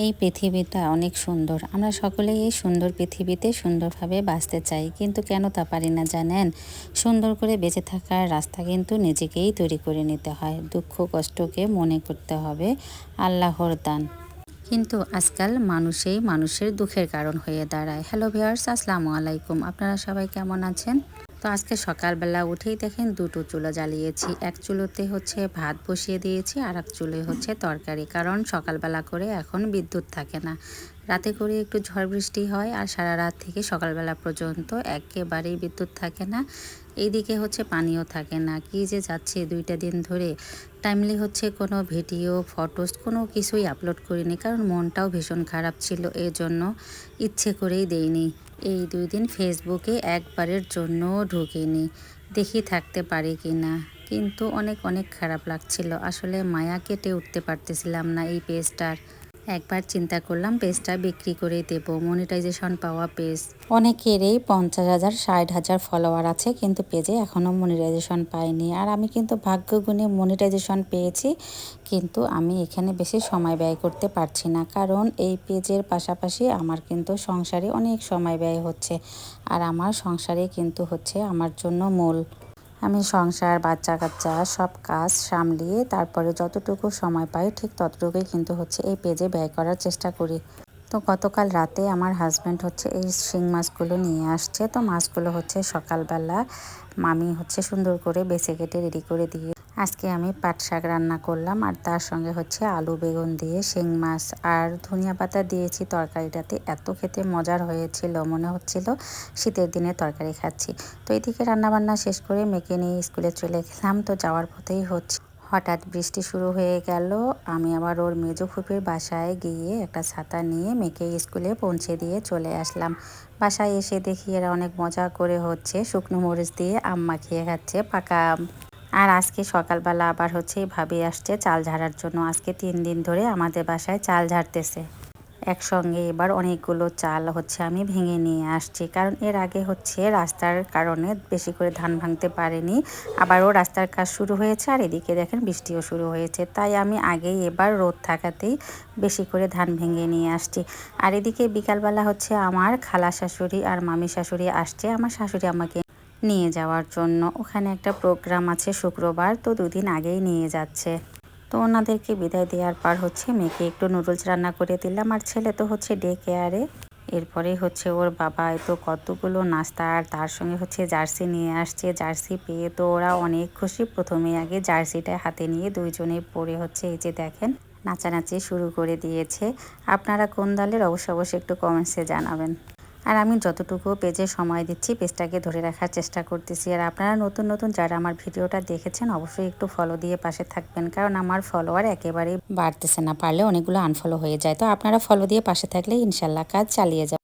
এই পৃথিবীটা অনেক সুন্দর। আমরা সকলেই এই সুন্দর পৃথিবীতে সুন্দরভাবে বাঁচতে চাই, কিন্তু কেন তা পারি না জানেন? সুন্দর করে বেঁচে থাকার রাস্তা কিন্তু নিজেকেই তৈরি করে নিতে হয়। দুঃখ কষ্টকে মনে করতে হবে আল্লাহর দান, কিন্তু আজকাল মানুষই মানুষের দুঃখের কারণ হয়ে দাঁড়ায়। হ্যালো ভিউয়ার্স, আসসালামু আলাইকুম। আপনারা সবাই কেমন আছেন? তো আজকে সকালবেলা উঠেই দেখেন দুটো চুলো জ্বালিয়েছি। এক চুলোতে হচ্ছে ভাত বসিয়ে দিয়েছি, আর এক চুলোয় হচ্ছে তরকারি। কারণ সকালবেলা করে এখন বিদ্যুৎ থাকে না, রাতে করে একটু ঝড় বৃষ্টি হয়, আর সারা রাত থেকে সকালবেলা পর্যন্ত একেবারেই বিদ্যুৎ থাকে না। এইদিকে হচ্ছে পানিও থাকে না। কি যে যাচ্ছে 2টা দিন ধরে, টাইমলি হচ্ছে কোনো ভিডিও ফটোস কোনো কিছুই আপলোড করিনি, কারণ মনটাও ভীষণ খারাপ ছিল। এর জন্য ইচ্ছে করেই দেইনি। এই 2 দিন ফেসবুকে একবারের জন্য ঢুকিনি, দেখি থাকতে পারি কি না। কিন্তু অনেক অনেক খারাপ লাগছিল। আসলে মায়া কেটে উঠতে পারতেছিলাম না এই পেজটার। একবার চিন্তা করলাম পেজটা বিক্রি করে দেব, মনিটাইজেশন পাওয়া পেজ। অনেকেরই 50,000 60,000 ফলোয়ার আছে, কিন্তু পেজে এখনও মনিটাইজেশন পাইনি। আর আমি কিন্তু ভাগ্য গুণে মনিটাইজেশন পেয়েছি, কিন্তু আমি এখানে বেশি সময় ব্যয় করতে পারছি না, কারণ এই পেজের পাশাপাশি আমার কিন্তু সংসারে অনেক সময় ব্যয় হচ্ছে। আর আমার সংসারে কিন্তু হচ্ছে আমার জন্য মূল। আমি সংসার বাচ্চা কাচ্চা সব কাজ সামলিয়ে তারপরে যতটুকু সময় পাই ঠিক ততটুকুই কিন্তু হচ্ছে এই পেজে ব্যয় করার চেষ্টা করি। তো গতকাল রাতে আমার হাজব্যান্ড হচ্ছে এই শিং মাছগুলো নিয়ে আসছে। তো মাছগুলো হচ্ছে সকালবেলা মামি হচ্ছে সুন্দর করে বেছে কেটে রেডি করে দিয়ে আজকে আমি পাট শাক রান্না করলাম, আর তার সঙ্গে হচ্ছে আলু বেগুন দিয়ে শিং মাছ আর ধনিয়া পাতা দিয়েছি তরকারিটাতে। এত খেতে মজার হয়েছিল, মনে হচ্ছিল শীতের দিনে তরকারি খাচ্ছি। তো এদিকে রান্নাবান্না শেষ করে মেয়েকে নিয়ে স্কুলে চলে গেলাম। তো যাওয়ার পথেই হচ্ছে হঠাৎ বৃষ্টি শুরু হয়ে গেল। আমি আবার ওর মেজো ফুপির বাসায় গিয়ে একটা ছাতা নিয়ে মেয়েকে স্কুলে পৌঁছে দিয়ে চলে আসলাম। বাসায় এসে দেখি এরা অনেক মজা করে হচ্ছে শুকনো মরিচ দিয়ে আম মাখিয়ে খাচ্ছে, পাকা আম। আর আজকে সকালবেলা আবার হচ্ছে ভাবি আসছে চাল ঝাড়ার জন্য। আজকে 3 দিন ধরে আমাদের বাসায় চাল ঝাড়তেছে। একসঙ্গে এবার অনেকগুলো চাল হচ্ছে আমি ভেঙে নিয়ে আসছি, কারণ এর আগে হচ্ছে রাস্তার কারণে বেশি করে ধান ভাঙতে পারিনি। আবারও রাস্তার কাজ শুরু হয়েছে, আর এদিকে দেখেন বৃষ্টিও শুরু হয়েছে, তাই আমি আগেই এবার রোদ থাকাতেই বেশি করে ধান ভেঙে নিয়ে আসছি। আর এদিকে বিকালবেলা হচ্ছে আমার খালা শাশুড়ি আর মামি শাশুড়ি আসছে আমার শাশুড়ি আমাকে নিয়ে যাওয়ার জন্য। ওখানে একটা প্রোগ্রাম আছে শুক্রবার, তো 2 দিন আগেই নিয়ে যাচ্ছে। তো ওনাদেরকে বিদায় দেওয়ার পর হচ্ছে মেয়েকে একটু নুডলস রান্না করে দিলাম, আর ছেলে তো হচ্ছে ডে কেয়ারে। এরপরে হচ্ছে ওর বাবা তো কতগুলো নাস্তা আর তার সঙ্গে হচ্ছে জার্সি নিয়ে আসছে। জার্সি পেয়ে তো ওরা অনেক খুশি। প্রথমে আগে জার্সিটা হাতে নিয়ে দুইজনে পরে হচ্ছে এই যে দেখেন নাচানাচি শুরু করে দিয়েছে। আপনারা কোন দলের অবশ্যই একটু কমেন্টসে জানাবেন। আর আমি যতটুকু পেজে সময় দিচ্ছি পেজটাকে ধরে রাখার চেষ্টা করতেছি। আর আপনারা নতুন নতুন যারা আমার ভিডিওটা দেখেছেন অবশ্যই একটু ফলো দিয়ে পাশে থাকবেন, কারণ আমার ফলোয়ার একেবারেই বাড়তেছে না, পারলে অনেকগুলো আনফলো হয়ে যায়। তো আপনারা ফলো দিয়ে পাশে থাকলে ইনশাল্লাহ কাজ চালিয়ে যাবেন।